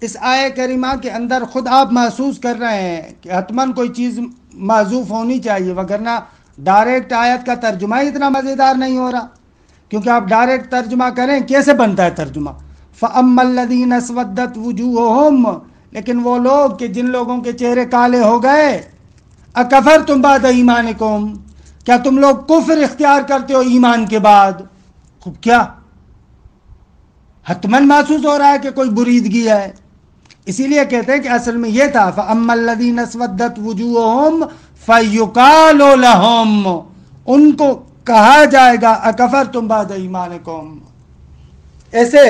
اس آیہ کریمہ کے اندر خود آپ محسوس کر رہے ہیں کہ حتماً کوئی چیز معذوف ہونی چاہیے، وگرنہ ڈائریکٹ آیت کا ترجمہ ہی اتنا مزیدار نہیں ہو رہا، کیونکہ آپ ڈائریکٹ ترجمہ کریں کیسے بنتا ہے ترجمہ؟ فَأَمَّا الَّذِينَ اسْوَدَّتْ وُجُوهُهُمْ، لیکن وہ لوگ کہ جن لوگوں کے چہرے کالے ہو گئے، اکفرتم بعد ایمانکم، کیا تم لوگ کفر اختیار کرتے ہو ایمان کے بعد؟ خوب کیا حتماً محسوس ہو رہا ہے کہ کوئی بریدگی ہے، اسی لیے کہتے ہیں کہ اصل میں یہ تھا فَأَمَّا الَّذِينَ اسْوَدَّتْ وُجُوهُهُمْ فَيُقَالُ لَهُمْ، ان کو کہا جائے گا اکفرتم بعد ایمانکم. ایسے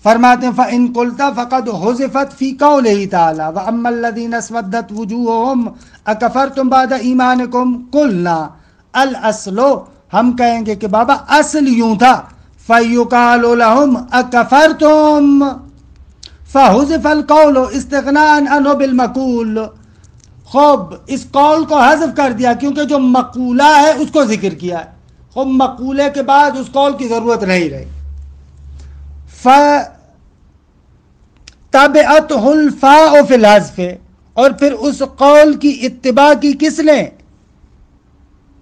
فرماتے ہیں فَإِن قُلْتَ فَقَدْ حُذِفَتْ فِي قَوْلِهِ تَعَالَى وَأَمَّا الَّذِينَ اسْوَدَّتْ وُجُوهُهُمْ أَكَفَرْتُمْ بَعْدَ إِيمَانِكُمْ قُلْنَا الْأَصْلُ، ہم کہیں گے کہ بابا اصل یوں تھا فَيُقَالُ لَهُمْ أَكَفَرْتُمْ فَحُذِفَ الْقَوْلُ اسْتِغْنَاءً عَنْهُ بِالْمَقُولِ. خوب اس قول کو حذف کر دیا کیونکہ جو مقولہ ہے اس کو ذکر کیا ہے، خوب مقولے کے بعد اس قول کی ضرورت نہیں رہی. فَتَبِعَتْهُ الْفَاءُ فِي الْحَذْفِ، اور پھر اس قول کی اتباع کی کس نے؟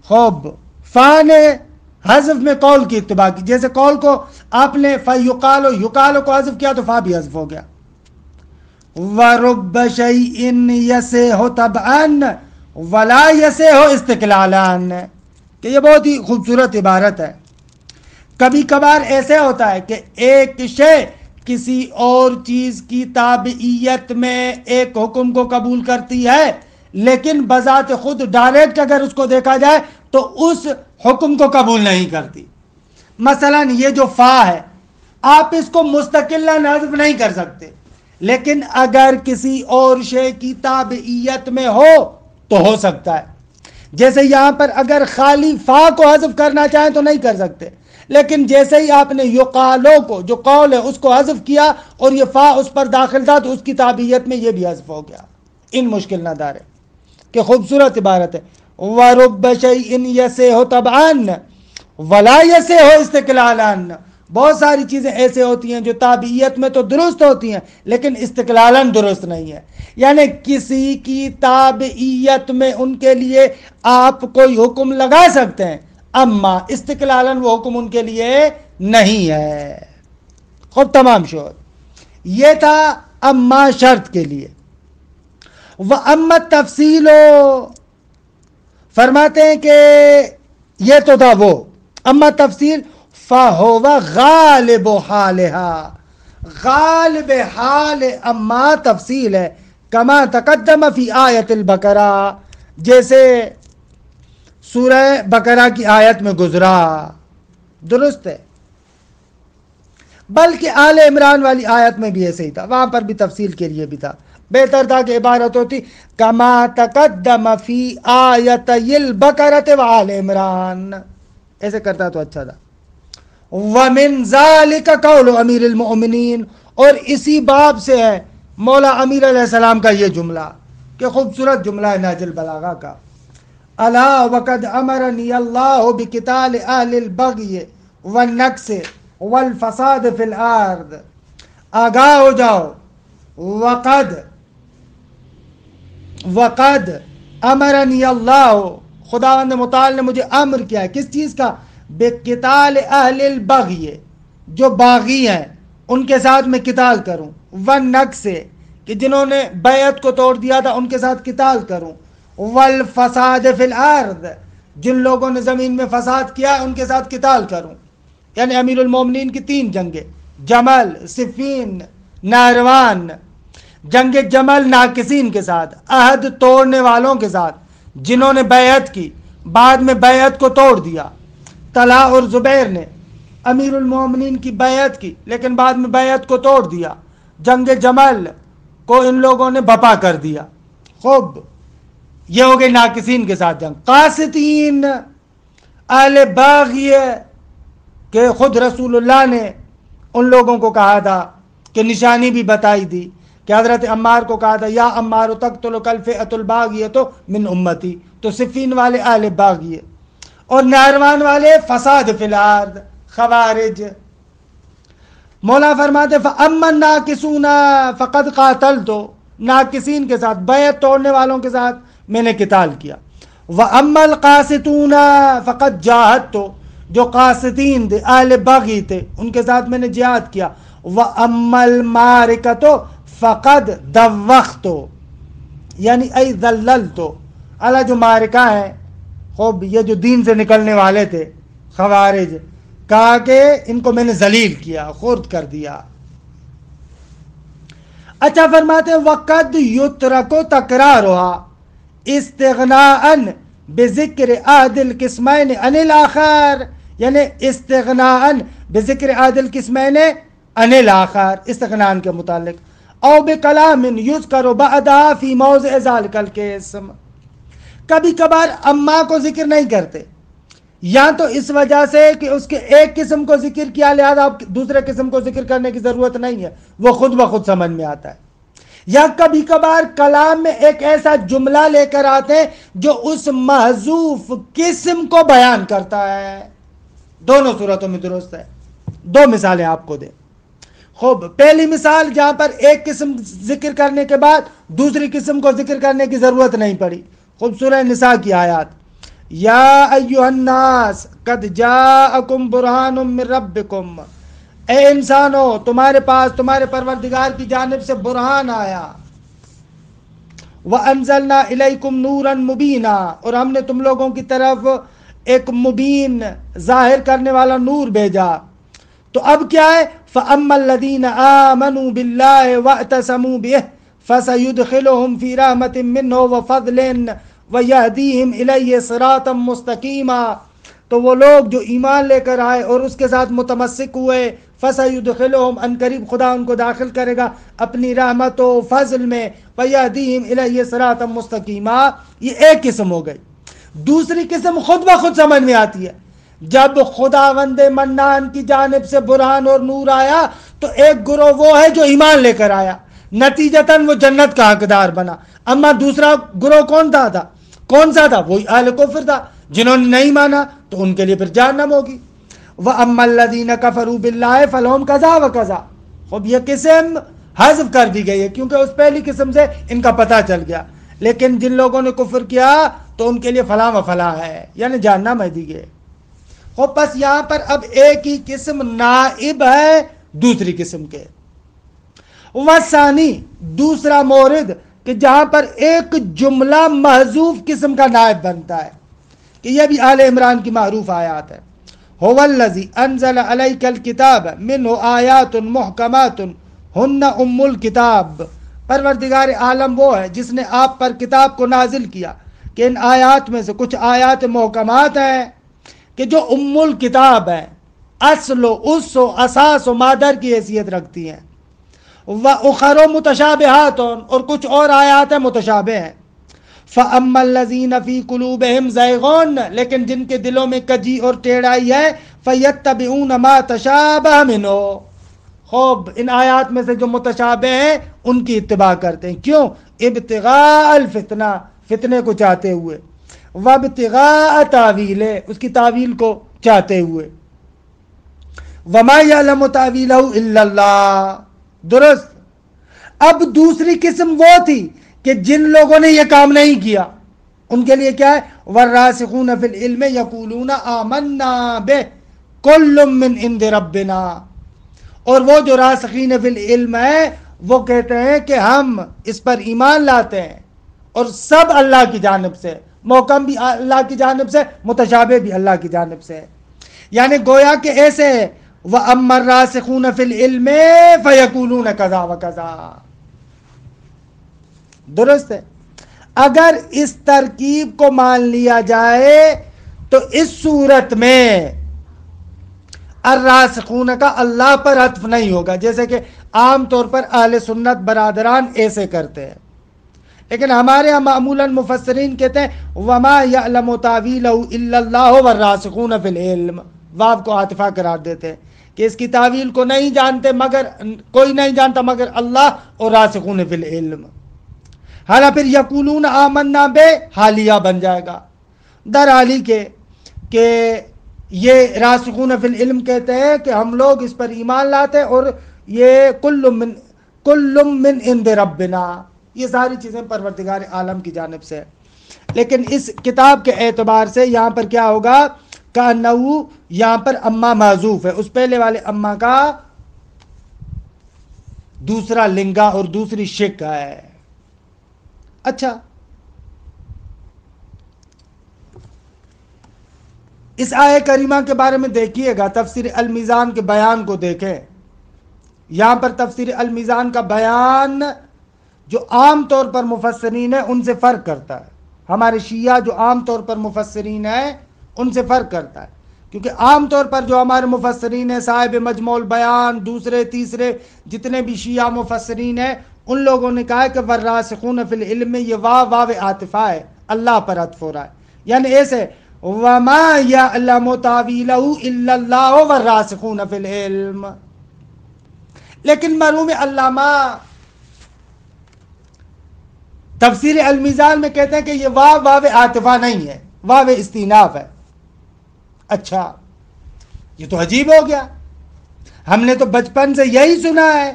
خوب فا نے حذف میں قول کی اتباع کی، جیسے قول کو آپ نے فَيُقَالُ یقال کو حذف کیا تو فا بھی حذف ہو گیا. وَرُبَّ شَيْءٍ يَسِحُ طَبْعًا وَلَا يَسِحُ اسْتِقْلَالًا، کہ یہ بہت ہی خوبصورت عبارت ہے. کبھی کبھار ایسے ہوتا ہے کہ ایک شے کسی اور چیز کی تابعیت میں ایک حکم کو قبول کرتی ہے، لیکن بذات خود ڈائریکٹ اگر اس کو دیکھا جائے تو اس حکم کو قبول نہیں کرتی. مثلا یہ جو فا ہے آپ اس کو مستقلاً حذف نہیں کر سکتے، لیکن اگر کسی اور شے کی تابعیت میں ہو تو ہو سکتا ہے. جیسے یہاں پر اگر خالی فا کو حذف کرنا چاہیں تو نہیں کر سکتے، لیکن جیسے ہی آپ نے یقالو کو جو قول ہے اس کو حذف کیا اور یہ فا اس پر داخل تھا تو اس کی تابعیت میں یہ بھی حذف ہو گیا. ان مشکل نہ دار ہے کہ خوبصورت عبارت ہے. وَرُبَّ شَيْءٍ يَسِحُ طَبْعًا وَلَا يَسِحُ اسْتِقْلَالًا، بہت ساری چیزیں ایسے ہوتی ہیں جو تابعیت میں تو درست ہوتی ہیں لیکن استقلالاً درست نہیں ہے. یعنی کسی کی تابعیت میں ان کے لیے آپ کوئی حکم لگا سکتے ہیں، اما استقلالاً وہ حکم ان کے لیے نہیں ہے. خود تمام شعور یہ تھا اما شرط کے لیے. وَأَمَّا التَّفْصِيلُ، فرماتے ہیں کہ یہ تو تھا وہ اما تفصیل فَهُوَ غالب حالها، غالب حال اما تفصیل ہے کما تقدم فی آیت البقرہ، جیسے سورہ بقرہ کی آیت میں گزرا. درست ہے، بلکہ آل عمران والی آیت میں بھی ایسے ہی تھا، وہاں پر بھی تفصیل کے لیے بھی تھا. بہتر تھا کہ عبارت ہوتی کما تقدم فی آیتِ البقرۃ وآل عمران، ایسے کرتا تو اچھا تھا. وَمِن ذَلِكَ قَوْلُ أَمِيرِ الْمُؤْمِنِينَ، اور اسی باب سے ہے مولا امیر علیہ السلام کا یہ جملہ کہ خوبصورت جملہ ہے نہج البلاغہ کا. الا وقد امرنی اللہ بقتال اہل البغی والنقص والفساد فی الارض، آگاہ ہو جاؤ، وقد امرنی اللہ، خداوند متعال نے مجھے امر کیا ہے کس چیز کا؟ بقتال اہل البغی، جو باغی ہیں ان کے ساتھ میں قتال کروں، والنقص، کہ جنہوں نے بیعت کو توڑ دیا تھا ان کے ساتھ قتال کروں، والفساد فی الارض، جن لوگوں نے زمین میں فساد کیا ان کے ساتھ قتال کروں. یعنی امیر المومنین کی 3 جنگیں، جمل، صفین، نہروان. جنگ جمل ناقصین کے ساتھ، عہد توڑنے والوں کے ساتھ جنہوں نے بیعت کی بعد میں بیعت کو توڑ دیا. طلحہ اور زبیر نے امیر المومنین کی بیعت کی لیکن بعد میں بیعت کو توڑ دیا. جنگ جمل کو ان لوگوں نے بپا کر دیا. خوب یہ ہو گئی ناقصین کے ساتھ جنگ. قاسطین اہل باغیہ کہ خود رسول اللہ نے ان لوگوں کو کہا تھا کہ نشانی بھی بتائی دی کہ حضرت عمار کو کہا تھا یا عمار تقتلک الفئۃ الباغیۃ من امتی، تو صفین والے اہل باغیہ، اور نہروان والے فساد فی الارض خوارج. مولا فرماتے فَأَمَّا النَّاكِسُونَ فَقَدْ قَاتَلْتُ، ناکسین کے ساتھ، بیعت توڑنے والوں کے ساتھ میں نے قتال کیا. وَأَمَّا الْقَاسِطُونَ فَقَدْ جَاهَدْتُ، جو قاسطین تھے، اہل بغی تھے، ان کے ساتھ میں نے جہاد کیا. وَأَمَّا الْمَارِكَةُ فَقَدْ دَوَّخْتُ، یعنی ای ذللتو، اللہ جو مارکہ ہے، خوب یہ جو دین سے نکلنے والے تھے خوارج، کہا کہ ان کو میں نے ذلیل کیا، خرد کر دیا. اچھا فرماتے ہیں وَقَدْ يُتْرَكُ تَكْرَارُهَا اسْتِغْنَاءً بِذِكْرِ عَهْدِ الْقِسْمَيْنِ عَنِ الْآخَرِ، یعنی استغناءً بذکر عہد القسمین عن الآخر، استغناء کے متعلق. او بکلام یذکر بعدها فی موضع ذلک القسم، کبھی کبھار اما کو ذکر نہیں کرتے، یا تو اس وجہ سے کہ اس کے ایک قسم کو ذکر کیا لہذا دوسرے قسم کو ذکر کرنے کی ضرورت نہیں ہے، وہ خود بخود سمجھ میں آتا ہے. یا کبھی کبھار کلام میں ایک ایسا جملہ لے کر آتے ہیں جو اس محذوف قسم کو بیان کرتا ہے. دونوں صورتوں میں درست ہے. دو مثالیں آپ کو دیں. خوب، پہلی مثال جہاں پر ایک قسم ذکر کرنے کے بعد دوسری قسم کو ذکر کرنے کی ضرورت نہیں پڑی. خوب، سورہ نساء کی آیات، یا ایہا الناس قد جاءکم برہان من ربکم، اے انسانو تمہارے پاس تمہارے پروردگار کی جانب سے برہان آیا. وَأَنزَلْنَا إِلَيْكُمْ نُورًا مُبِينًا، اور ہم نے تم لوگوں کی طرف ایک مبین ظاہر کرنے والا نور بھیجا. تو اب کیا ہے؟ فَأَمَّا الَّذِينَ آمَنُوا بِاللَّهِ وَاعْتَصَمُوا بِهِ فَسَيُدْخِلُهُمْ فِي رَحْمَةٍ مِّنْهُ وَفَضْلٍ وَيَهْدِيهِمْ إِلَيْهِ صِرَاطًا مُسْتَقِيمًا، تو وہ لوگ جو ایمان لے کر آئے اور اس کے ساتھ متمسک ہوئے، فَسَيُدْخِلُهُمْ، ان قریب خدا ان کو داخل کرے گا اپنی رحمت و فضل میں. وَيَهْدِيهِمْ إِلَيْهِ صِرَاطًا مُسْتَقِيمًا، یہ ایک قسم ہو گئی. دوسری قسم خود بخود سمجھ میں آتی ہے. جب خداوند منان کی جانب سے برہان اور نور آیا تو ایک گروہ وہ ہے جو ایمان لے کر آیا، نتیجتاً وہ جنت کا حقدار بنا. اما دوسرا گروہ کون سا تھا؟ وہی اہل کفر تھا، جنہوں نے نہیں مانا تو ان کے لیے پھر جہنم ہوگی. وَأَمَّا الَّذِينَ كَفَرُوا بِاللَّهِ فَلَهُمْ كَذَا وَكَذَا، خب یہ قسم حذف کر دی گئی ہے کیونکہ اس پہلی قسم سے ان کا پتہ چل گیا. لیکن جن لوگوں نے کفر کیا تو ان کے لیے فلاں و فلاں ہے، یعنی جہنم ہے دی گئے. خب بس یہاں پر اب ایک ہی قسم نائب ہے دوسری قسم کے. وثانی، دوسرا مورد کہ جہاں پر ایک جملہ محذوف قسم کا نائب بنتا ہے، کہ یہ بھی آل عمران کی معروف آیات ہے. هو الذی انزل علیک الکتاب منہ آیات محکمات ہن ام الکتاب، پروردگار عالم وہ ہے جس نے آپ پر کتاب کو نازل کیا کہ ان آیات میں سے کچھ آیات محکمات ہیں کہ جو ام الکتاب ہیں، اصل و اس و اساس و مادر کی حیثیت رکھتی ہیں. وَأُخَرُ مُتَشَابِهَاتٌ، اور کچھ اور آیات ہیں متشابہ ہیں. فَأَمَّا الَّذِينَ فِي قُلُوبِهِمْ زَيْغٌ، لیکن جن کے دلوں میں کجی اور ٹیڑھائی ہے، فَيَتَّبِعُونَ مَا تَشَابَهَ مِنْهُ، خوب ان آیات میں سے جو متشابہ ہیں ان کی اتباع کرتے ہیں. کیوں؟ ابتغاء الفتنہ، فتنے کو چاہتے ہوئے. وابتغاء تاویلہ، اس کی تعویل کو چاہتے ہوئے. وما یعلم تاویلہ الا اللہ، درست. اب دوسری قسم وہ تھی کہ جن لوگوں نے یہ کام نہیں کیا، ان کے لیے کیا ہے؟ والراسخون فی العلم یقولون آمنا بہ کل من عند ربنا، اور وہ جو راسخین فی العلم ہیں وہ کہتے ہیں کہ ہم اس پر ایمان لاتے ہیں اور سب اللہ کی جانب سے، محکم بھی اللہ کی جانب سے، متشابہ بھی اللہ کی جانب سے. یعنی گویا کہ ایسے ہے وَأَمَّا الرَّاسِخُونَ فِي الْعِلْمِ فَيَقُولُونَ كَذَا وَكَذَا، درست ہے. اگر اس ترکیب کو مان لیا جائے تو اس صورت میں الراسخون کا اللہ پر عطف نہیں ہوگا، جیسے کہ عام طور پر اہل سنت برادران ایسے کرتے ہیں. لیکن ہمارے ہاں معمولاً مفسرین کہتے ہیں وما یعلم تاویلہ الا اللہ والراسخون فی العلم، واو کو عاطفہ قرار دیتے ہیں کہ اس کی تعویل کو نہیں جانتے مگر کوئی نہیں جانتا مگر اللہ اور راسخون فی العلم. حالا پھر یقولون آمنا بے حالیہ بن جائے گا، در حالی کہ یہ راسخون فی العلم کہتے ہیں کہ ہم لوگ اس پر ایمان لاتے ہیں، اور یہ کل من عند ربنا، یہ ساری چیزیں پروردگار عالم کی جانب سے۔ لیکن اس کتاب کے اعتبار سے یہاں پر کیا ہوگا، کأنہو یہاں پر اما معذوف ہے، اس پہلے والے اما کا دوسرا لنگا اور دوسری شک ہے۔ اچھا، اس آیہ کریمہ کے بارے میں دیکھیے گا، تفسیر المیزان کے بیان کو دیکھیں۔ یہاں پر تفسیر المیزان کا بیان جو عام طور پر مفسرین ہیں ان سے فرق کرتا ہے، ہمارے شیعہ جو عام طور پر مفسرین ہیں ان سے فرق کرتا ہے، کیونکہ عام طور پر جو ہمارے مفسرین ہیں، صاحب مجموع البیان، دوسرے تیسرے جتنے بھی شیعہ مفسرین ہیں، ان لوگوں نے کہا ہے کہ والراسخون فی العلم میں یہ واو عاطفہ ہے، اللہ پر عطف ہو رہا ہے، یعنی ایسے وَمَا يَعْلَمُ تَعْوِيلَهُ إِلَّا اللَّهُ وَالرَّاسِخُونَ فِي الْعِلْمِ۔ لیکن مرحوم علامہ تفسیر المیزان میں کہتے ہیں کہ یہ واو عاطفہ نہیں ہے، واو استئناف ہے۔ اچھا، یہ تو عجیب ہو گیا، ہم نے تو بچپن سے یہی سنا ہے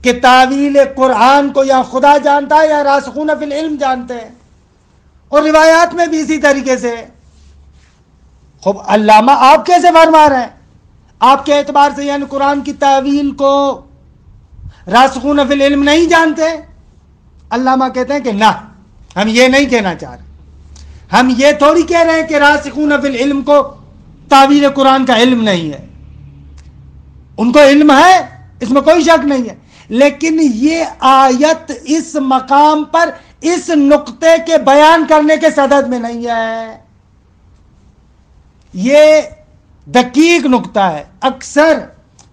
کہ تعویل قرآن کو یا خدا جانتا ہے یا راسخون فی العلم جانتے ہیں، اور روایات میں بھی اسی طریقے سے۔ خوب علامہ آپ کیسے فرما رہے ہیں؟ آپ کے اعتبار سے یعنی قرآن کی تعویل کو راسخون فی العلم نہیں جانتے؟ علامہ کہتے ہیں کہ نہ، ہم یہ نہیں کہنا چاہ رہے، ہم یہ تھوڑی کہہ رہے ہیں کہ راسخون فی العلم کو تعویل قرآن کا علم نہیں ہے، ان کو علم ہے، اس میں کوئی شک نہیں ہے، لیکن یہ آیت اس مقام پر اس نقطے کے بیان کرنے کے صدد میں نہیں ہے۔ یہ دقیق نقطہ ہے، اکثر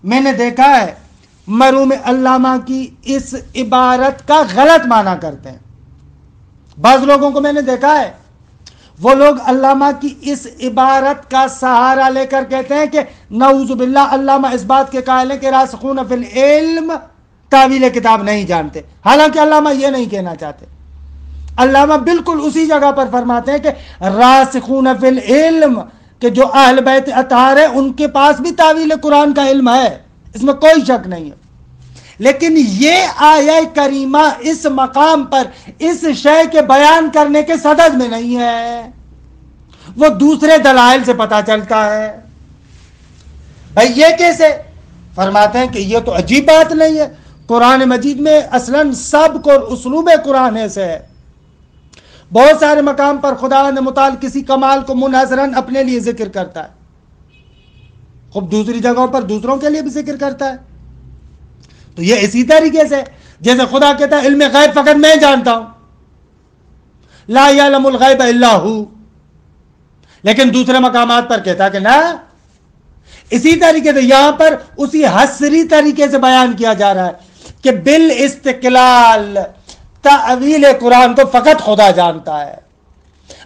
میں نے دیکھا ہے مرحوم علامہ کی اس عبارت کا غلط معنی کرتے ہیں۔ بعض لوگوں کو میں نے دیکھا ہے، وہ لوگ علامہ کی اس عبارت کا سہارا لے کر کہتے ہیں کہ نعوذ باللہ علامہ اس بات کے قائل ہیں کہ راسخون فی العلم تعویل کتاب نہیں جانتے، حالانکہ علامہ یہ نہیں کہنا چاہتے۔ علامہ بالکل اسی جگہ پر فرماتے ہیں کہ راسخون فی العلم، کہ جو اہل بیت اطہار ہے ان کے پاس بھی تعویل قرآن کا علم ہے، اس میں کوئی شک نہیں ہے، لیکن یہ آیہ کریمہ اس مقام پر اس شے کے بیان کرنے کے صدد میں نہیں ہے، وہ دوسرے دلائل سے پتہ چلتا ہے۔ بھائی یہ کیسے؟ فرماتے ہیں کہ یہ تو عجیب بات نہیں ہے، قرآن مجید میں اصلاً سب کو اسلوب قرآن ایسے ہے، بہت سارے مقام پر خدا نے متعال کسی کمال کو منحصراً اپنے لیے ذکر کرتا ہے، خوب دوسری جگہوں پر دوسروں کے لیے بھی ذکر کرتا ہے۔ تو یہ اسی طریقے سے جیسے خدا کہتا ہے علم غیب فقط میں جانتا ہوں، لا یعلم الغیب الا ہو، لیکن دوسرے مقامات پر کہتا ہے کہ نہ، اسی طریقے سے یہاں پر اسی حصری طریقے سے بیان کیا جا رہا ہے کہ بالاستقلال تعویل قرآن کو فقط خدا جانتا ہے،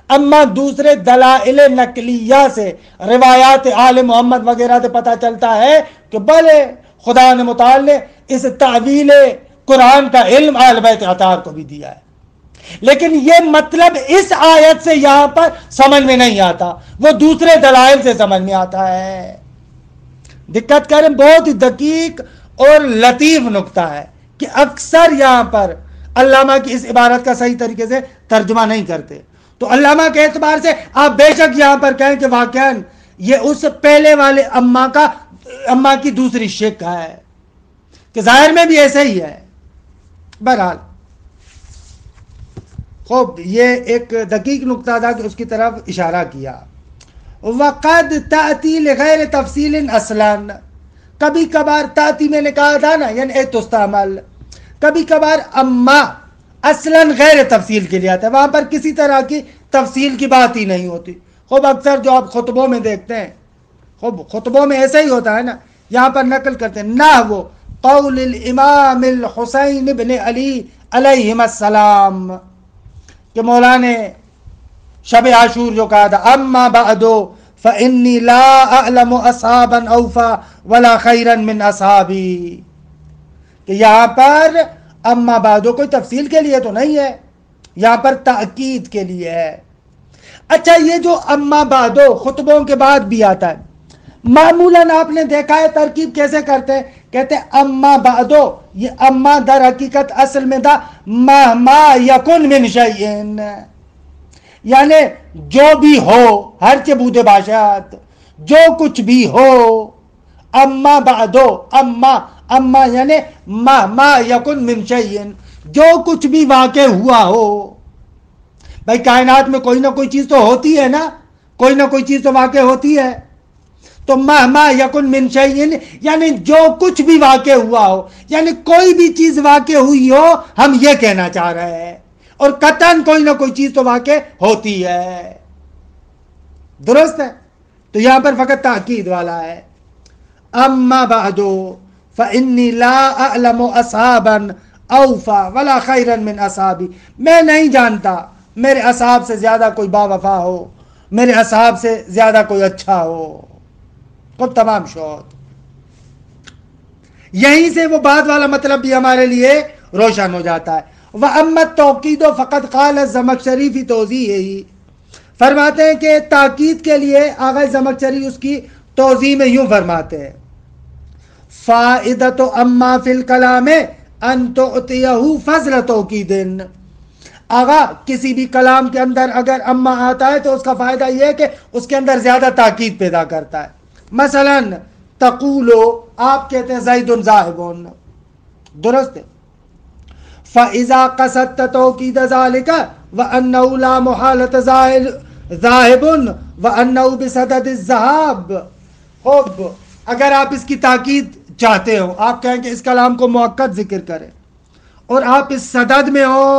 اما دوسرے دلائل نقلیہ سے روایات آل محمد وغیرہ سے پتہ چلتا ہے کہ بلے خدا نے متعال نے اس تعویل قرآن کا علم اہل بیت اطہار کو بھی دیا ہے، لیکن یہ مطلب اس آیت سے یہاں پر سمجھ میں نہیں آتا، وہ دوسرے دلائل سے سمجھ میں آتا ہے۔ دقت کریں، بہت ہی دقیق اور لطیف نقطہ ہے کہ اکثر یہاں پر علامہ کی اس عبارت کا صحیح طریقے سے ترجمہ نہیں کرتے، تو علامہ کے اعتبار سے آپ بے شک یہاں پر کہیں کہ واقعاً یہ اس پہلے والے اما کی دوسری شک ہے، کہ ظاہر میں بھی ایسے ہی ہے۔ بہرحال خوب یہ ایک دقیق نقطہ تھا کہ اس کی طرف اشارہ کیا۔ وقد تأتی لغیر تفصیل اصلاً، کبھی کبھار تأتی میں نے کہا تھا نا، یعنی تستعمل، کبھی کبھار اما اصلاً غیر تفصیل کے لیے آتا ہے، وہاں پر کسی طرح کی تفصیل کی بات ہی نہیں ہوتی۔ خوب اکثر جو آپ خطبوں میں دیکھتے ہیں، خوب خطبوں میں ایسا ہی ہوتا ہے نا، یہاں پر نقل کرتے ہیں نہ وہ قول الامام الحسین ابن علی علیہم السلام، کہ مولا نے شب عاشور جو کہا تھا اما بعدو فانی لا اعلم اصحابا اوفا ولا خیرا من اصحابی، کہ یہاں پر اما بعدو کوئی تفصیل کے لیے تو نہیں ہے، یہاں پر تاکید کے لیے ہے اچھا یہ جو اما بعدو خطبوں کے بعد بھی آتا ہے، معمولاً آپ نے دیکھا ہے ترکیب کیسے کرتے ہیں، کہتے ہیں اما بعدو، یہ اما در حقیقت اصل میں تھا مہما یکن من شیئن، یعنی جو بھی ہو، ہر چه بوده باشد، جو کچھ بھی ہو. اما بعدو، اما یعنی مہما یکن من شیئن، جو کچھ بھی واقع ہوا ہو. بھائی کائنات میں کوئی نہ کوئی چیز تو ہوتی ہے نا، کوئی نہ کوئی چیز تو واقع ہوتی ہے. تو مہما یکن من شیئن یعنی جو کچھ بھی واقع ہوا ہو، یعنی کوئی بھی چیز واقع ہوئی ہو، ہم یہ کہنا چاہ رہے ہیں. اور قطعاً کوئی نہ کوئی چیز تو واقع ہوتی ہے. درست ہے؟ تو یہاں پر فقط تاکید والا ہے. اما بعدو فانی لا اعلم اصحابا اوفا ولا خیرا من اصحابی، میں نہیں جانتا میرے اصحاب سے زیادہ کوئی با وفا ہو، میرے اصحاب سے زیادہ کوئی اچھا ہو. خود تمام شوت. یہیں سے وہ بعد والا مطلب بھی ہمارے لیے روشن ہو جاتا ہے. وَأَمَّا التَّوْقِيدُ فَقَدْ قَالَ الزَّمَخْشَرِي فِي تَوْضِيحِهِ، فرماتے ہیں کہ تاکید کے لیے آغا زمخشری اس کی توضیح میں یوں فرماتے ہیں، فَائِدَةُ أَمَّا فِي الْكَلَامِ أَن تُعْطِيَهُ فَضْلَ تَوْقِيدٍ. آغا کسی بھی کلام کے اندر اگر اما آتا ہے تو اس کا فائدہ یہ ہے کہ اس کے اندر زیادہ تاکید پیدا کرتا ہے. مثلا تقولو، آپ کہتے ہیں زید ذاہب، درست ہے. فَإِذَا قَصَدْتَ تَوْقِيدَ ذَلِكَ وَأَنَّهُ لَا مُحَالَةَ ذَاهِبٌ وَأَنَّهُ بِصَدَدِ الذَّهَابِ. خوب، اگر آپ اس کی تاکید چاہتے ہو، آپ کہیں کہ اس کلام کو مؤکد ذکر کریں، اور آپ اس صدد میں ہو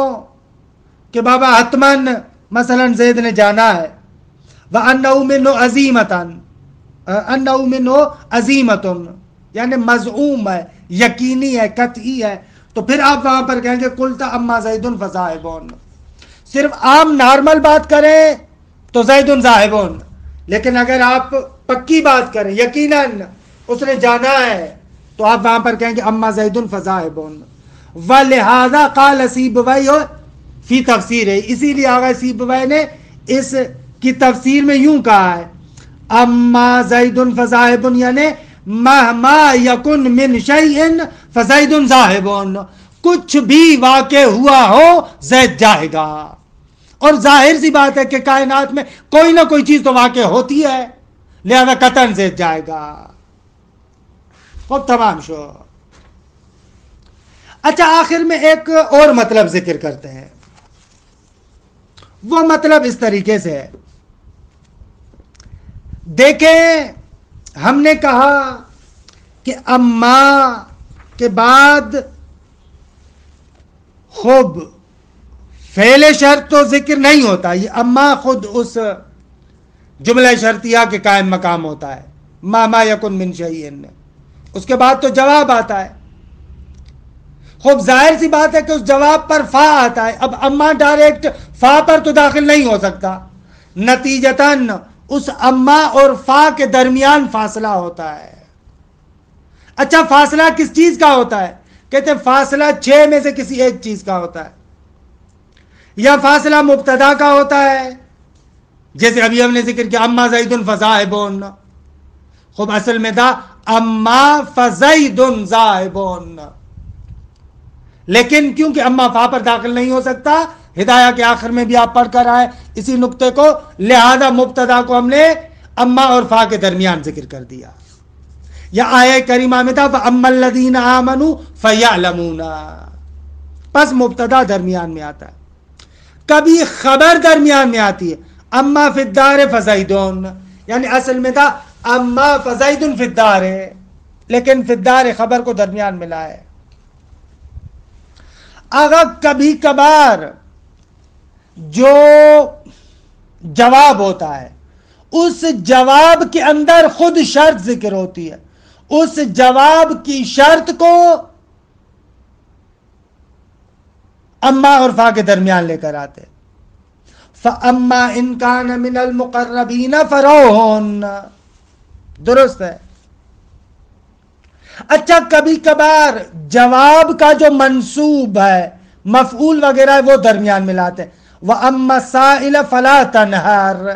کہ بابا حتماً مثلا زید نے جانا ہے، وَأَنَّهُ مِنْهُ عَزِيمَةً، أَنَّهُ مِنْهُ عَزِيمَةٌ یعنی مزعوم ہے، یقینی ہے، قطعی ہے، تو پھر آپ وہاں پر کہیں گے قلت اما زید فذاہب. صرف عام نارمل بات کریں تو زید ذاہب، لیکن اگر آپ پکی بات کریں یقیناً اس نے جانا ہے تو آپ وہاں پر کہیں گے اما زید فذاہب. وَلِهَذَا قَالَ سیبویہ فی تفسیر ہے، اسی لیے آغا سیبویہ نے اس کی تفسیر میں یوں کہا ہے، اما زید فذاہب یعنی مہما یکن من شیئن فزید ذاہب، کچھ بھی واقع ہوا ہو زید جائے گا. اور ظاہر سی بات ہے کہ کائنات میں کوئی نہ کوئی چیز تو واقع ہوتی ہے، لہذا قطعاً زید جائے گا. خب تمام شو. اچھا آخر میں ایک اور مطلب ذکر کرتے ہیں. وہ مطلب اس طریقے سے ہے، دیکھیں ہم نے کہا کہ اما کے بعد خوب فعل شرط تو ذکر نہیں ہوتا، یہ اما خود اس جملہ شرطیہ کے قائم مقام ہوتا ہے، ما یکن من شیئن. اس کے بعد تو جواب آتا ہے. خوب ظاہر سی بات ہے کہ اس جواب پر فا آتا ہے. اب اما ڈائریکٹ فا پر تو داخل نہیں ہو سکتا، نتیجتاً اس اما اور فا کے درمیان فاصلہ ہوتا ہے. اچھا فاصلہ کس چیز کا ہوتا ہے؟ کہتے ہیں فاصلہ 6 میں سے کسی ایک چیز کا ہوتا ہے، یا فاصلہ مبتدا کا ہوتا ہے، جیسے ابھی ہم نے ذکر کیا اما زید فذاہب. خوب اصل میں تھا اما فزید ذاہب، لیکن کیونکہ اما فا پر داخل نہیں ہو سکتا، ہدایہ کے آخر میں بھی آپ پڑھ کر آئے اسی نقطے کو، لہذا مبتدا کو ہم نے اما اور فا کے درمیان ذکر کر دیا. یا آیہ کریمہ میں تھا فَأَمَّا الَّذِينَ آمَنُوا فَيَعْلَمُونَ، پس مبتدا درمیان میں آتا ہے. کبھی خبر درمیان میں آتی ہے، اما فی الدار فزیدون، یعنی اصل میں تھا اما فزید فی الدار، لیکن فی الدار خبر کو درمیان ملا ہے. آگا کبھی کبھار جو جواب ہوتا ہے اس جواب کے اندر خود شرط ذکر ہوتی ہے، اس جواب کی شرط کو اما اور فا کے درمیان لے کر آتے. فَأَمَّا إِن كَانَ مِنَ الْمُقَرَّبِينَ فَرَوْحٌ، درست ہے. اچھا کبھی کبھار جواب کا جو منصوب ہے، مفعول وغیرہ ہے، وہ درمیان ملاتے ہیں. وَأَمَّا السَّائِلَ فَلَا تَنْهَرْ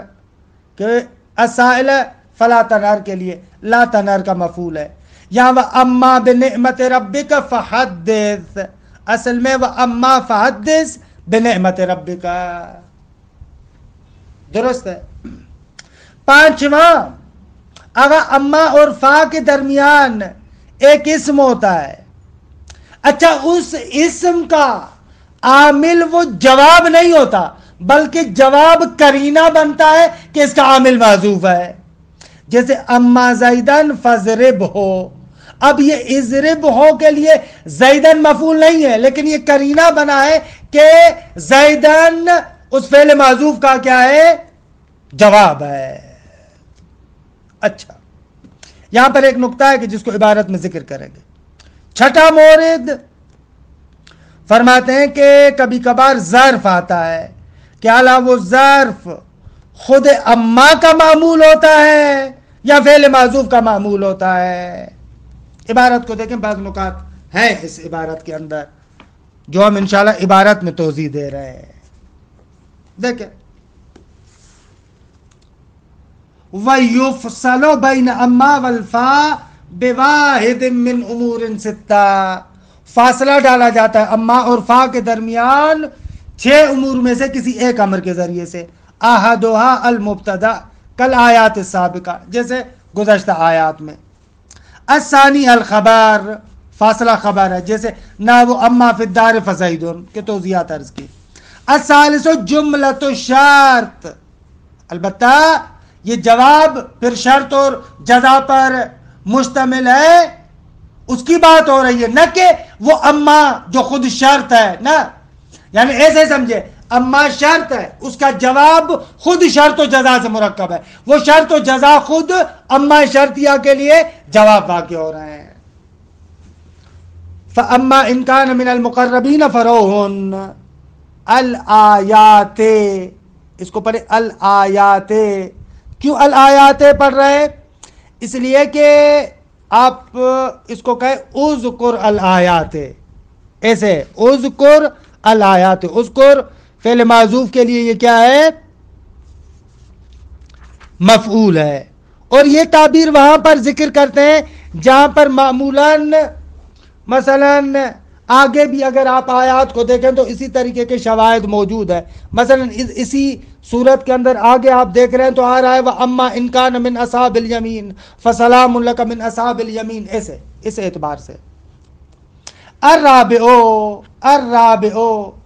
کہ السائل فلا تنہر کے لیے لا تنہر کا مفعول ہے. یہاں وَأَمَّا بِنِعْمَةِ رَبِّكَ فَحَدِّثْ اصل میں وَأَمَّا فَحَدِّثْ بِنِعْمَةِ رَبِّكَ درست ہے. پانچواں اگر اما اور فا کے درمیان ایک اسم ہوتا ہے، اچھا اس اسم کا عامل وہ جواب نہیں ہوتا بلکہ جواب قرینہ بنتا ہے کہ اس کا عامل محذوف ہے. جیسے اما زیدن فضرب ہو، اب یہ اضرب ہو کے لیے زیدن مفعول نہیں ہے لیکن یہ قرینہ بنا ہے کہ زیدن اس فعل محذوف کا کیا ہے؟ جواب ہے. اچھا یہاں پر ایک نقطہ ہے کہ جس کو عبارت میں ذکر کریں گے. چھٹا مورد فرماتے ہیں کہ کبھی کبھار ظرف آتا ہے، کیا وہ ظرف خود اما کا معمول ہوتا ہے یا فعل معذوف کا معمول ہوتا ہے؟ عبارت کو دیکھیں، بعض نکات ہیں اس عبارت کے اندر جو ہم انشاءاللہ عبارت میں توضیح دے رہے ہیں. دیکھیں وَيُفْصَلُ بَيْنَ أَمَّا وَالْفَا بِوَاحِدٍ مِّنْ أُمُورٍ سِتَّةٍ فاصلہ ڈالا جاتا ہے اما اور فا کے درمیان 6 امور میں سے کسی ایک امر کے ذریعے سے. احدھا المبتدا کل آیات السابقہ جیسے گزشتہ آیات میں. الثانی الخبر فاصلہ خبر ہے جیسے نحو اما فی الدار فزید کے توضیحات عرض کی. الثالث جملۃ الشرط البتہ یہ جواب پھر شرط اور جزا پر مشتمل ہے، اس کی بات ہو رہی ہے نہ کہ وہ اما جو خود شرط ہے نا، یعنی ایسے سمجھے اما شرط ہے اس کا جواب خود شرط و جزا سے مرکب ہے، وہ شرط و جزا خود اما شرطیہ کے لیے جواب واقع ہو رہے ہیں. فَأَمَّا إِن كَانَ مِنَ الْمُقَرَّبِينَ فَرَوْحٌ الآیات، اس کو پڑھے الآیات. کیوں الآیات پڑھ رہے؟ اس لیے کہ آپ اس کو کہیں اذکر الآیات، ایسے اذکر الآیات. اذکر فعل معذوف کے لیے یہ کیا ہے؟ مفعول ہے. اور یہ تعبیر وہاں پر ذکر کرتے ہیں جہاں پر معمولاً مثلاً آگے بھی اگر آپ آیات کو دیکھیں تو اسی طریقے کے شواہد موجود ہیں. مثلا اسی صورت کے اندر آگے آپ دیکھ رہے ہیں تو آ رہا ہے وَأَمَّا إِن كَانَ مِنْ أَصْحَابِ الْيَمِينِ فَسَلَامٌ لَكَ مِنْ أَصْحَابِ الْيَمِينِ، ایسے اس اعتبار سے. الرابع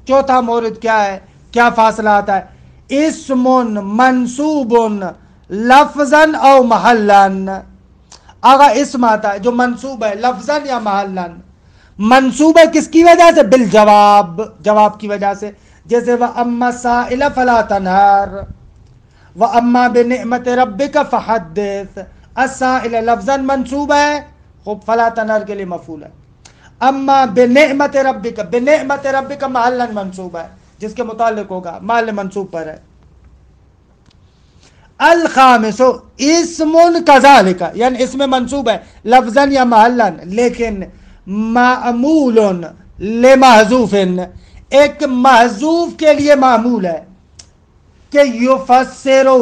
چوتھا مورد کیا ہے؟ کیا فاصلہ آتا ہے؟ اسم منصوب لفظاً او محلاً. آگا اسم آتا ہے جو منصوب ہے لفظاً یا محلاً. منصوب ہے کس کی وجہ سے؟ بالجواب، جواب کی وجہ سے. جیسے وَأَمَّا السَّائِلَ فَلَا تَنْهَرْ وَأَمَّا بِنِعْمَةِ رَبِّكَ فَحَدِّثْ. السَّائِلَ لفظاً منصوب ہے، خوب فَلَا تَنْهَرْ کے لیے مفعول ہے. اما بنعمت ربک، بنعمت ربک محلاً منصوب ہے جس کے متعلق ہوگا محل منصوب پر ہے. الخامس اسم کذالک، یعنی اس میں منصوب ہے لفظاً یا محلاً لیکن معمول لمحذوف، ایک محذوف کے لیے معمول ہے کہ یفسرہ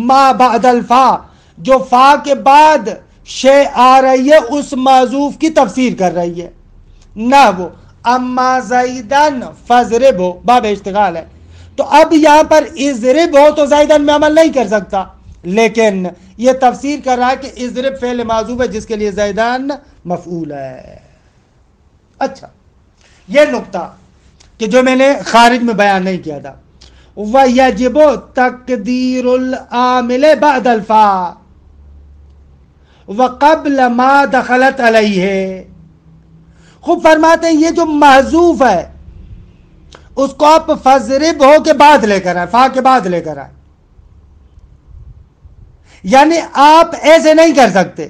ما بعد الفا، جو فا کے بعد شے آ رہی ہے اس محذوف کی تفسیر کر رہی ہے. نہ وہ اما زیدن فضرب ہو باب اشتغال ہے، تو اب یہاں پر اضرب ہو تو زیدن میں عمل نہیں کر سکتا، لیکن یہ تفسیر کر رہا ہے کہ اضرب فعل معذوف ہے جس کے لیے زیدن مفعول ہے. اچھا یہ نقطہ کہ جو میں نے خارج میں بیان نہیں کیا تھا، وَيَجِبُ تَقْدِيرُ الْعَامِلِ بَعْدَ الْفَاءِ وَقَبْلَ مَا دَخَلَتْ عَلَيْهِ. خوب فرماتے ہیں یہ جو محذوف ہے اس کو آپ فضرب ہو کے بعد لے کر آئے، فا کے بعد لے کر آئے. یعنی آپ ایسے نہیں کر سکتے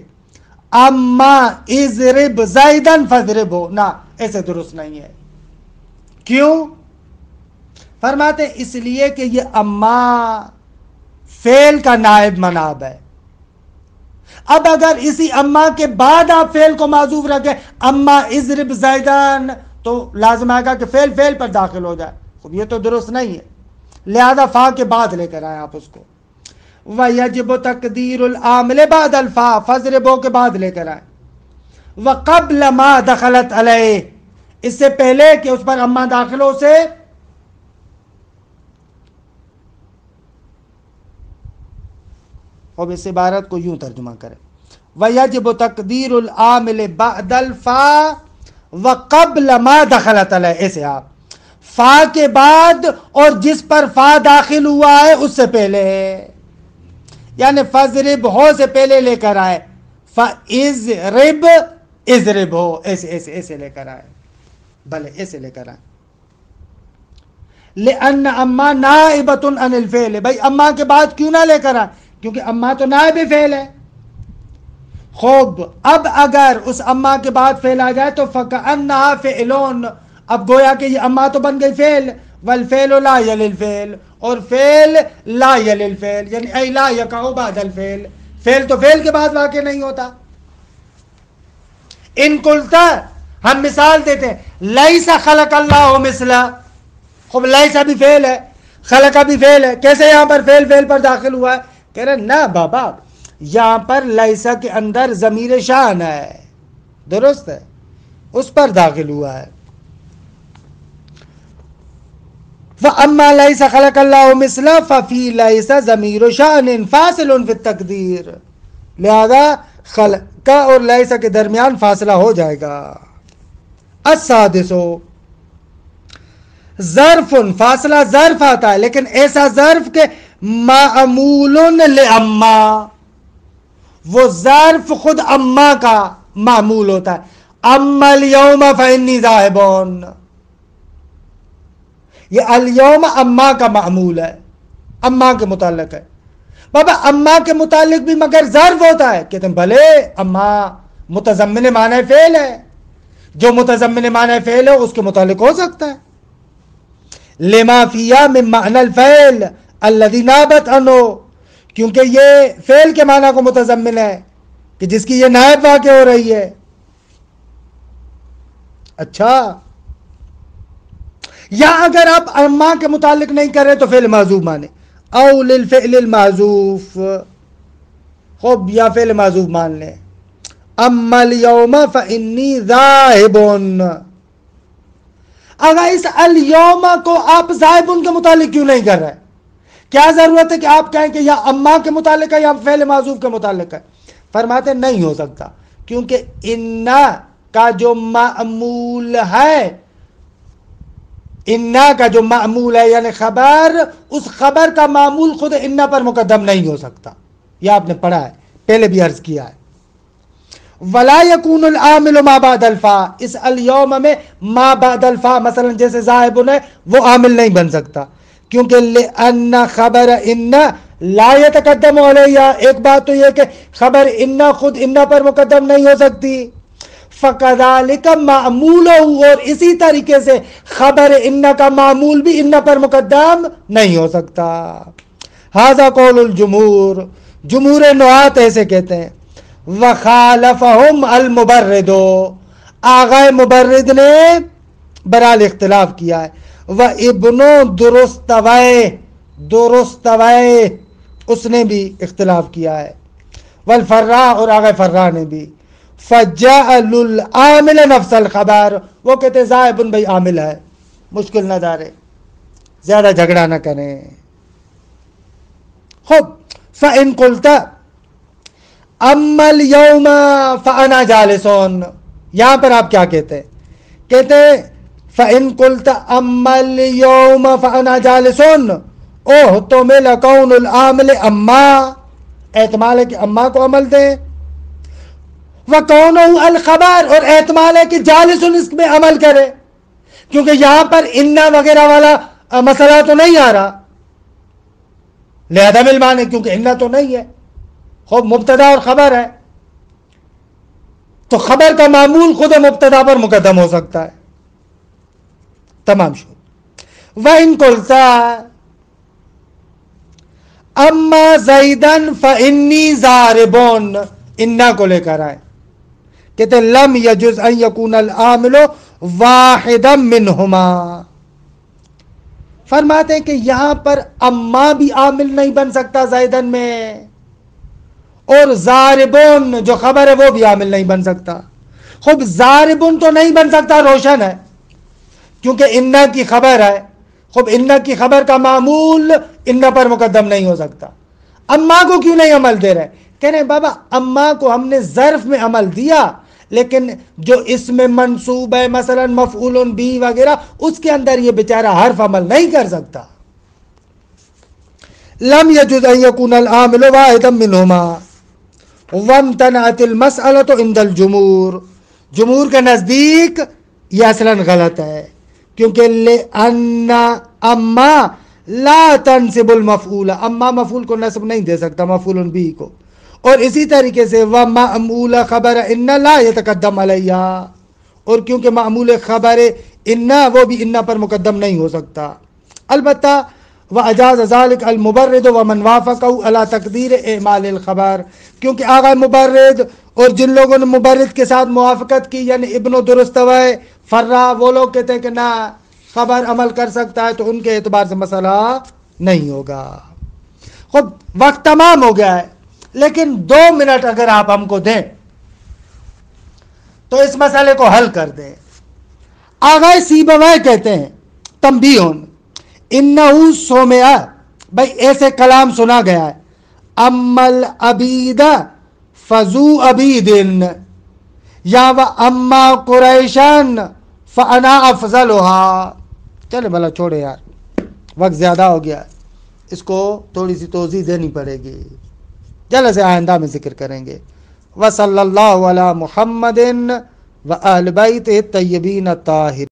اما اضرب زیدن فضرب ہو، نہ ایسے درست نہیں ہے. کیوں؟ فرماتے ہیں اس لیے کہ یہ اما فعل کا نائب مناب ہے. اب اگر اسی اما کے بعد آپ فعل کو معذوف رکھیں اما اضرب زیدن تو لازم آئے گا کہ فعل پر داخل ہو جائے. خب یہ تو درست نہیں ہے. لہذا فا کے بعد لے کر آئے آپ اس کو. وَيَجِبُ تَقْدِيرُ الْعَامِلِ بَعْدَ الْفَا، فَاضْرِبُوا کے بعد لے کر آئے. وَقَبْلَ مَا دَخَلَتْ عَلَيْهِ، اس سے پہلے کہ اس پر اما داخل ہو سے. اب اس عبارت کو یوں ترجمہ کریں، وَيَجِبُ تَقْدِيرُ الْعَامِلِ بَعْدَ الْفَا وَقَبْلَ مَا دَخَلَتْ عَلَيْهِ. ایسے آپ فا کے بعد اور جس پر فا داخل ہوا ہے اس سے پہلے، یعنی فَاضْرِبْ ہو سے پہلے لے کر آئے. فَاِضْرِبْ اِضْرِبْ ہو، ایسے ایسے ایسے لے کر آئے، بھلے ایسے لے کر آئے. لِأَنَّ اما نائبۃ عن الفعل، بھائی اما کے بعد کیوں نہ لے کر آئے؟ کیونکہ اما تو نائب فعل ہے. خوب، اب اگر اس اما کے بعد فعل آ جائے تو فَكَأَنَّهَا فِعْلٌ، اب گویا کہ یہ اما تو بن گئی فعل. وَالْفِعْلُ لَا يَلِي الْفِعْلَ، اور فعل لا یلی الفعل، یعنی ای لا یقع بعد الفعل، فعل تو فعل کے بعد واقع نہیں ہوتا. ان قلتا، ہم مثال دیتے ہیں، لیس خلق اللہ مثلا. خوب، لیس بھی فعل ہے، خلق بھی فعل ہے، کیسے یہاں پر فعل پر داخل ہوا ہے؟ کہہ رہے نا بابا، یہاں پر لیسا کے اندر ضمیر شان ہے، درست ہے، اس پر داخل ہوا ہے. فَأَمَّا لَيْسَ خَلَقَ اللَّهُ مِثْلَهُ فَفِي لَيْسَ ضَمِيرُ شَأْنٍ فَاصِلٌ فِي التَّقْدِيرِ، لہذا خلق اور لیسا کے درمیان فاصلہ ہو جائے گا. السادس، ظرف، فاصلہ ظرف آتا ہے لیکن ایسا ظرف کہ معمول لأما، وہ ظرف خود اما کا معمول ہوتا ہے. اما اليوم فإني ذاهب، یہ اليوم اما کا معمول ہے، اما کے متعلق ہے. بابا اما کے متعلق بھی مگر ظرف ہوتا ہے. کہتے ہیں بھلے اما متضمن معنی فعل ہے، جو متضمن معنی فعل ہے اس کے متعلق ہو سکتا ہے. لما فیہا من معنی الفعل الذی نابت عنہ، کیونکہ یہ فعل کے معنی کو متضمن ہے کہ جس کی یہ نائب واقع ہو رہی ہے. اچھا، یا اگر آپ اما کے متعلق نہیں کریں تو فعل معذوف مانے، او للفعل المعذوف، خوب یا فعل معذوف مان لیں. اما اليوم فإنی ذاہب، اگر اس اليوم کو آپ ذاہب کے متعلق کیوں نہیں کر رہے؟ کیا ضرورت ہے کہ آپ کہیں کہ یا اما کے متعلق ہے یا فعل معذوف کے متعلق ہے؟ فرماتے نہیں ہو سکتا، کیونکہ انا کا جو معمول ہے، انا کا جو معمول ہے یعنی خبر، اس خبر کا معمول خود انا پر مقدم نہیں ہو سکتا. یہ آپ نے پڑھا ہے، پہلے بھی عرض کیا ہے. ولا يكون العامل ما بعد الفا، اس اليوم میں ما بعد الفا مثلا جیسے ذاہب ہے وہ عامل نہیں بن سکتا، کیونکہ لأن خبر ان لا يتقدم علیہ، ایک بات تو یہ کہ خبر ان خود ان پر مقدم نہیں ہو سکتی. فَكَذَلِكَ مَعْمُولُهُ، اور اسی طریقے سے خبر ان کا معمول بھی ان پر مقدم نہیں ہو سکتا. هذا قول الجمہور، جمہور نحات ایسے کہتے ہیں. وَخَالَفَهُمْ الْمُبَرِّدُ، آغا مبرد نے برال اختلاف کیا ہے. وَإِبْنُ درستوائے اس نے بھی اختلاف کیا ہے. والفراء، اور آغا فراء نے بھی. فَجَعَلُ الْعَامِلَ نَفْسَ الْخَبَرِ، وہ کہتے ہیں ذاہبٌ بھائی عامل ہے، مشکل نہ دارے، زیادہ جھگڑا نہ کریں. خب فَإِن قُلْتَ اَمَّا الْيَوْمَ فَأَنَا جَالِسٌ، یہاں پر آپ کیا کہتے ہیں؟ کہتے ہیں فَإِن قُلْتَ اَمَّا الْيَوْمَ فَأَنَا جَالِسٌ اُحْتُمِلَ كَوْنُ الْعَامِلِ اَمَّا، احتمال ہے کہ اما کو عمل دیں. وَكَوْنُهُ الْخَبَرِ، اور احتمال ہے کہ جالسن اس میں عمل کرے، کیونکہ یہاں پر انا وغیرہ والا مسئلہ تو نہیں آ رہا، لہذا مل مانے کیونکہ انا تو نہیں ہے. خوب مبتدا اور خبر ہے تو خبر کا معمول خود مبتدا پر مقدم ہو سکتا ہے. تمام شو. وَإِن قُلْتَ اَمَّا زَيْدًا فَإِنِّي ضَارِبٌ، انا کو لے کر آئے. کہتے لم يجوز ان يكون العامل واحدا منهما، فرماتے ہیں کہ یہاں پر اما بھی عامل نہیں بن سکتا زائدن میں، اور زاربون جو خبر ہے وہ بھی عامل نہیں بن سکتا. خب زاربون تو نہیں بن سکتا، روشن ہے کیونکہ انا کی خبر ہے. خب انا کی خبر کا معمول انا پر مقدم نہیں ہو سکتا. اما کو کیوں نہیں عمل دے رہے؟ کہہ رہے ہیں بابا اما کو ہم نے ظرف میں عمل دیا، لیکن جو اس میں منصوب ہے مثلا مفعول بھی وغیرہ، اس کے اندر یہ بیچارہ حرف عمل نہیں کر سکتا. لم يجوز ان يكون العامل واحدا منهما وامتنعت المسألة عند الجمهور. جمہور کے نزدیک یہ اصلاً غلط ہے، کیونکہ لأن اما لا تنصب المفعول، اما مفعول کو نصب نہیں دے سکتا مفعول بھی کو. اور اسی طریقے سے وَمَعْمُولَ خبر اِنَّا لَا يَتَقَدَّمْ عَلَيْهَا، اور کیونکہ معمول خبر اِنَّا وہ بھی اِنَّا پر مقدم نہیں ہو سکتا. البتہ وَأَجَازَ ذَلِكَ الْمُبَرِّدُ وَمَنْ وَافَقَهُ عَلَى تَقْدِيرِ إِعْمَالِ الْخَبَرِ، کیونکہ آغا مبرد اور جن لوگوں نے مبرد کے ساتھ موافقت کی، یعنی ابن درستوائے فرا، وہ لوگ کہتے ہیں کہ نہ خبر عمل کر سکتا ہے، تو ان کے اعتبار سے مسئلہ نہیں ہوگا. خب وقت تمام ہو گیا ہے، لیکن 2 منٹ اگر آپ ہم کو دیں تو اس مسئلے کو حل کر دیں. آغا سیبویہ کہتے ہیں تنبیہن انہو سمع، بھائی ایسے کلام سنا گیا ہے، اما العبید فذو عبید، یا اما قریشان فانا افضلها. چلے بھلا چھوڑے یار، وقت زیادہ ہو گیا، اس کو تھوڑی سی توضیح دینی پڑے گی، جلد سے آئندہ میں ذکر کریں گے. وصلی اللہ علی محمد وآل بیتہ الطیبین الطاہرین.